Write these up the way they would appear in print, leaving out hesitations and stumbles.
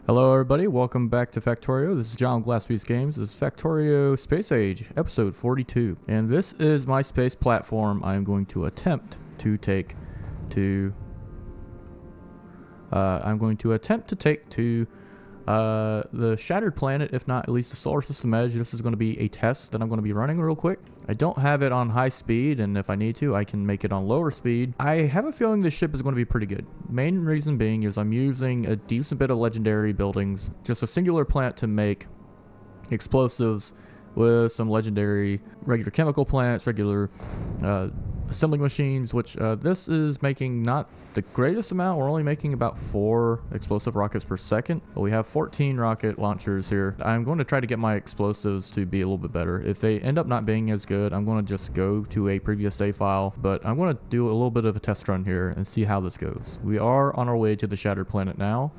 Hello everybody, welcome back to Factorio. This is John Glasspiece Games. This is Factorio Space Age, episode 42. And this is my space platform I'm going to attempt to take to... the shattered planet, if not at least the solar system edge. This is going to be a test that I'm going to be running real quick. I don't have it on high speed, and if I need to, I can make it on lower speed. I have a feeling this ship is going to be pretty good. Main reason being is I'm using a decent bit of legendary buildings, just a singular plant to make explosives with some legendary regular chemical plants, regular assembling machines, which this is making not the greatest amount. We're only making about 4 explosive rockets per second, but we have 14 rocket launchers here. I'm going to try to get my explosives to be a little bit better. If they end up not being as good, I'm going to just go to a previous save file, but I'm going to do a little bit of a test run here and see how this goes. We are on our way to the shattered planet now,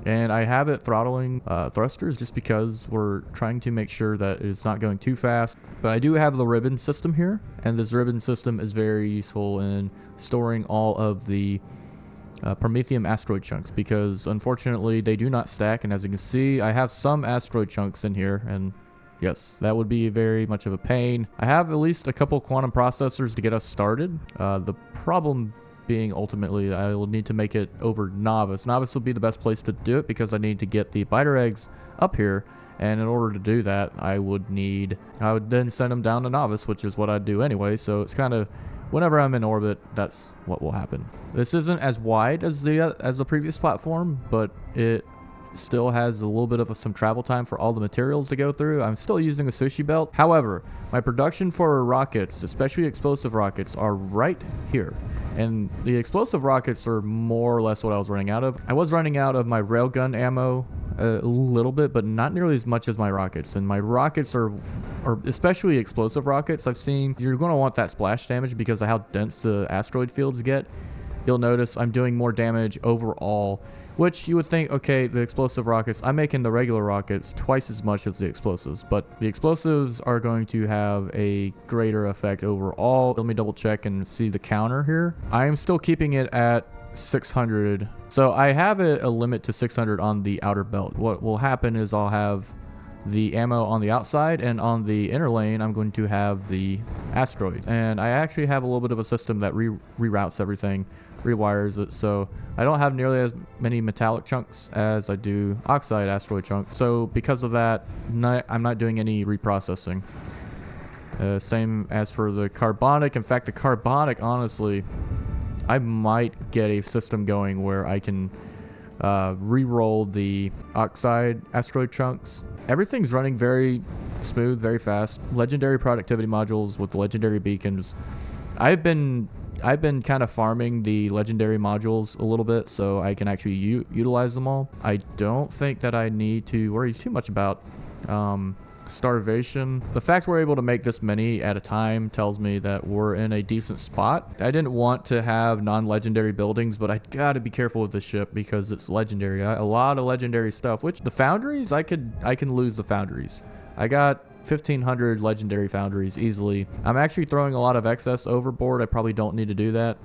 and I have it throttling thrusters just because we're trying to make sure that it's not going too fast. But I do have the ribbon system here, and this ribbon system is very useful in storing all of the Promethium asteroid chunks, because unfortunately they do not stack. And as you can see, I have some asteroid chunks in here, and yes, that would be very much of a pain. I have at least a couple quantum processors to get us started. The problem being ultimately I will need to make it over Novice. Novice will be the best place to do it because I need to get the biter eggs up here, and in order to do that I would then send them down to Novice, which is what I'd do anyway. So it's kind of whenever I'm in orbit, that's what will happen. This isn't as wide as the previous platform, but it still has a little bit of some travel time for all the materials to go through. I'm still using a sushi belt. However, my production for rockets, especially explosive rockets, are right here. And the explosive rockets are more or less what I was running out of. I was running out of my railgun ammo a little bit, but not nearly as much as my rockets. And my rockets are especially explosive rockets, I've seen, you're going to want that splash damage because of how dense the asteroid fields get. You'll notice I'm doing more damage overall, which you would think, okay, the explosive rockets, I'm making the regular rockets twice as much as the explosives, but the explosives are going to have a greater effect overall. Let me double check and see the counter here. I am still keeping it at 600. So I have a limit to 600 on the outer belt. What will happen is I'll have the ammo on the outside, and on the inner lane I'm going to have the asteroids. And I actually have a little bit of a system that reroutes everything, rewires it, so I don't have nearly as many metallic chunks as I do oxide asteroid chunks. So because of that, I'm not doing any reprocessing. Same as for the carbonic. In fact, the carbonic, honestly, I might get a system going where I can re-roll the oxide asteroid chunks. Everything's running very smooth, very fast. Legendary productivity modules with the legendary beacons. I've been kind of farming the legendary modules a little bit so I can actually utilize them all. I don't think that I need to worry too much about starvation. The fact we're able to make this many at a time tells me that we're in a decent spot. I didn't want to have non-legendary buildings, but I gotta be careful with this ship because it's legendary. A lot of legendary stuff, which the foundries, I can lose the foundries. I got 1,500 legendary foundries easily. I'm actually throwing a lot of excess overboard. I probably don't need to do that.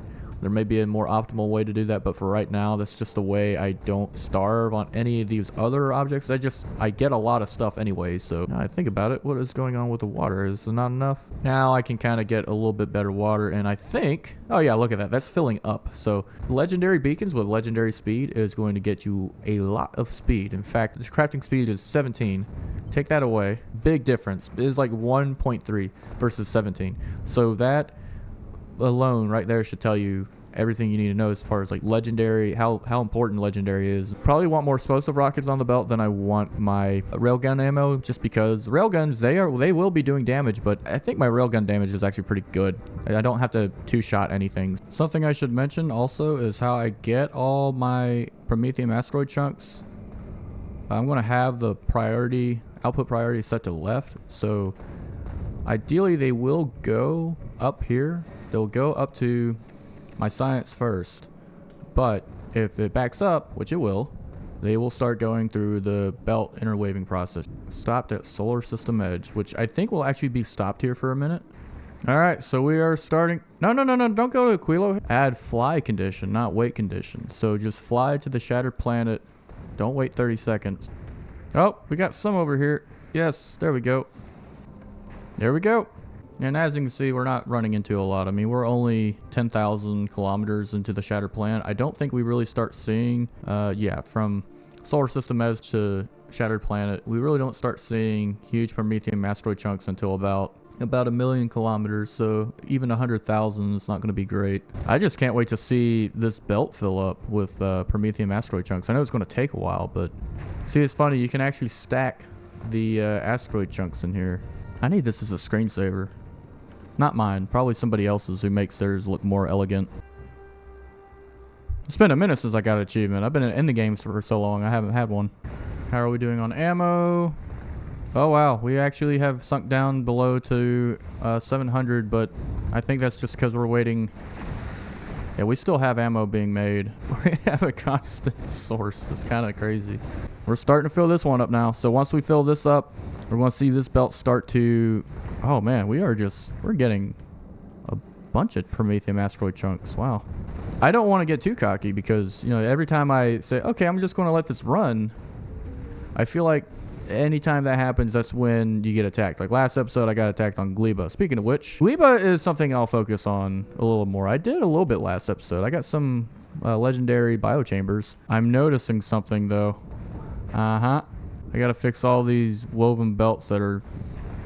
There may be a more optimal way to do that, but for right now, that's just the way I don't starve on any of these other objects. I get a lot of stuff anyway, so now I think about it, what is going on with the water? Is it not enough? Now I can kind of get a little bit better water, and I think, oh yeah, look at that, that's filling up. So legendary beacons with legendary speed is going to get you a lot of speed. In fact, this crafting speed is 17. Take that away, big difference. It is like 1.3 versus 17. So that alone right there should tell you everything you need to know as far as like legendary, how important legendary is. Probably want more explosive rockets on the belt than I want my railgun ammo, just because railguns, they will be doing damage, but I think my railgun damage is actually pretty good. I don't have to two-shot anything. Something I should mention also is how I get all my Promethium asteroid chunks. I'm going to have the output priority set to left, so ideally they will go up here. They'll go up to my science first, but if it backs up, which it will, they will start going through the belt interwaving process. Stopped at solar system edge, which I think will actually be stopped here for a minute. All right, so we are starting. No, don't go to Aquilo. Add fly condition, not wait condition. So just fly to the shattered planet Don't wait 30 seconds. Oh, we got some over here. Yes, there we go. There we go. And as you can see, we're not running into a lot. I mean, we're only 10,000 kilometers into the Shattered Planet. I don't think we really start seeing, yeah, from Solar System Edge to Shattered Planet, we really don't start seeing huge Promethium asteroid chunks until about 1 million kilometers. So even 100,000 is not going to be great. I just can't wait to see this belt fill up with Promethium asteroid chunks. I know it's going to take a while, but see, it's funny. You can actually stack the asteroid chunks in here. I need this as a screensaver. Not mine, probably somebody else's who makes theirs look more elegant. It's been a minute since I got an achievement. I've been in the games for so long, I haven't had one. How are we doing on ammo? Oh wow, we actually have sunk down below to 700, but I think that's just because we're waiting. Yeah, we still have ammo being made. We have a constant source. It's kind of crazy. We're starting to fill this one up now. So once we fill this up, we're going to see this belt start to... Oh man, we're getting a bunch of Promethium asteroid chunks. Wow. I don't want to get too cocky because, you know, every time I say, okay, I'm just going to let this run, I feel like anytime that happens, that's when you get attacked. Like last episode, I got attacked on Gleba. Speaking of which, Gleba is something I'll focus on a little more. I did a little bit last episode. I got some legendary biochambers. I'm noticing something though. I gotta fix all these woven belts that are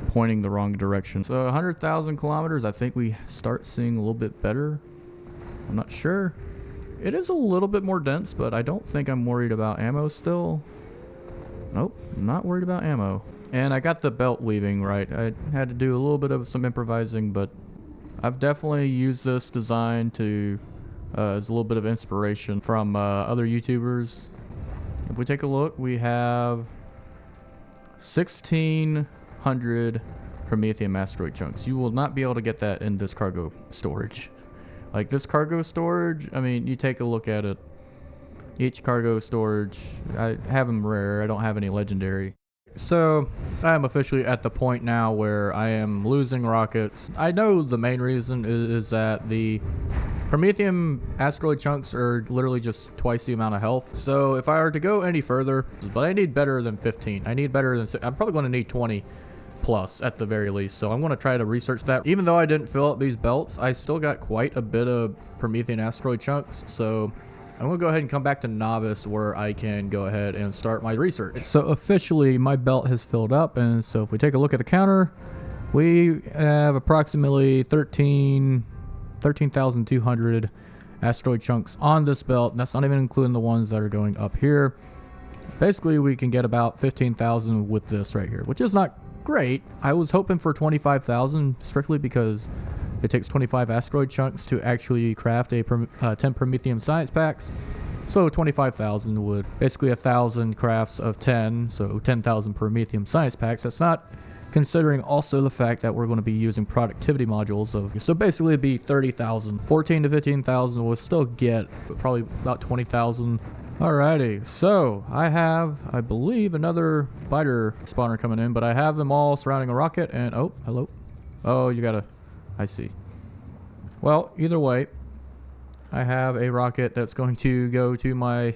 pointing the wrong direction. So 100,000 kilometers, I think we start seeing a little bit better. I'm not sure. It is a little bit more dense, but I don't think I'm worried about ammo still. Nope, not worried about ammo. And I got the belt weaving right. I had to do a little bit of some improvising, but I've definitely used this design to as a little bit of inspiration from other YouTubers. If we take a look, we have 1,600 Promethium asteroid chunks. You will not be able to get that in this cargo storage. Like this cargo storage, I mean, you take a look at it. Each cargo storage, I have them rare. I don't have any legendary. So I am officially at the point now where I am losing rockets. I know the main reason is that the Promethium asteroid chunks are literally just twice the amount of health. So if I were to go any further, but I need better than 15. I need better than, I'm probably going to need 20 plus at the very least. So I'm going to try to research that. Even though I didn't fill up these belts, I still got quite a bit of Promethium asteroid chunks. So I'm going to go ahead and come back to Novice where I can go ahead and start my research. So officially my belt has filled up, and so if we take a look at the counter, we have approximately 13,200 asteroid chunks on this belt. That's not even including the ones that are going up here. Basically we can get about 15,000 with this right here, which is not great. I was hoping for 25,000 strictly because it takes 25 asteroid chunks to actually craft a 10 Promethium science packs. So 25,000 would basically 1,000 crafts of 10, so 10,000 Promethium science packs. That's not considering also the fact that we're going to be using productivity modules of, so basically it'd be 30,000. 14 to 15,000 will still get probably about 20,000. Alrighty, so I have, I believe, another biter spawner coming in, but I have them all surrounding a rocket, and oh, hello. Oh, you gotta, I see. Well, either way, I have a rocket that's going to go to my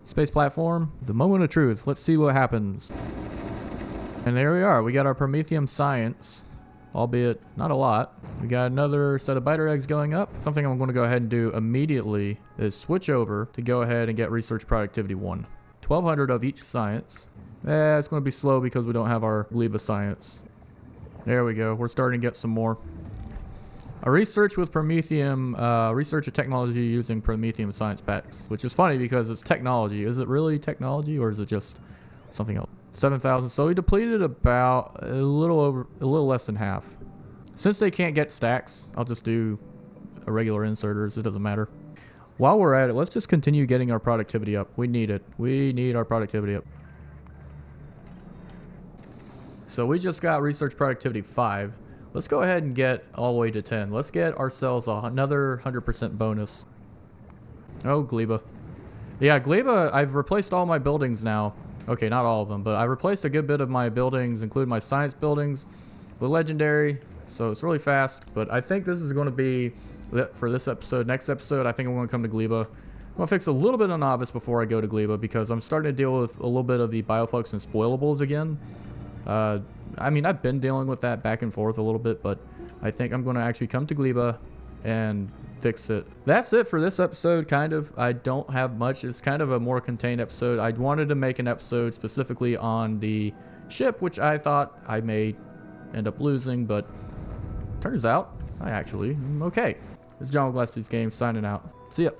space platform. The moment of truth. Let's see what happens. And there we are. We got our Promethium science, albeit not a lot. We got another set of biter eggs going up. Something I'm going to go ahead and do immediately is switch over to go ahead and get research productivity 1. 1,200 of each science. It's going to be slow because we don't have our Gleba science. There we go. We're starting to get some more. A research with Promethium, research a technology using Promethium science packs, which is funny because it's technology. Is it really technology or is it just something else? 7,000. So we depleted about a little less than half. Since they can't get stacks, I'll just do a regular inserters. It doesn't matter. While we're at it, let's just continue getting our productivity up. We need it. We need our productivity up. So we just got research productivity 5. Let's go ahead and get all the way to 10. Let's get ourselves another 100% bonus. Oh, Gleba. Yeah, Gleba, I've replaced all my buildings now. Okay, not all of them, but I replaced a good bit of my buildings, including my science buildings, with legendary. So it's really fast, but I think this is going to be it for this episode. Next episode, I think I'm going to come to Gleba. I'm gonna fix a little bit of novice before I go to Gleba because I'm starting to deal with a little bit of the bioflux and spoilables again. I mean, I've been dealing with that back and forth a little bit, but I think I'm gonna actually come to Gleba and fix it. That's it for this episode, kind of. I don't have much. It's kind of a more contained episode. I wanted to make an episode specifically on the ship, which I thought I may end up losing, but turns out I actually am okay. This is John with Glass Piece Games signing out. See ya.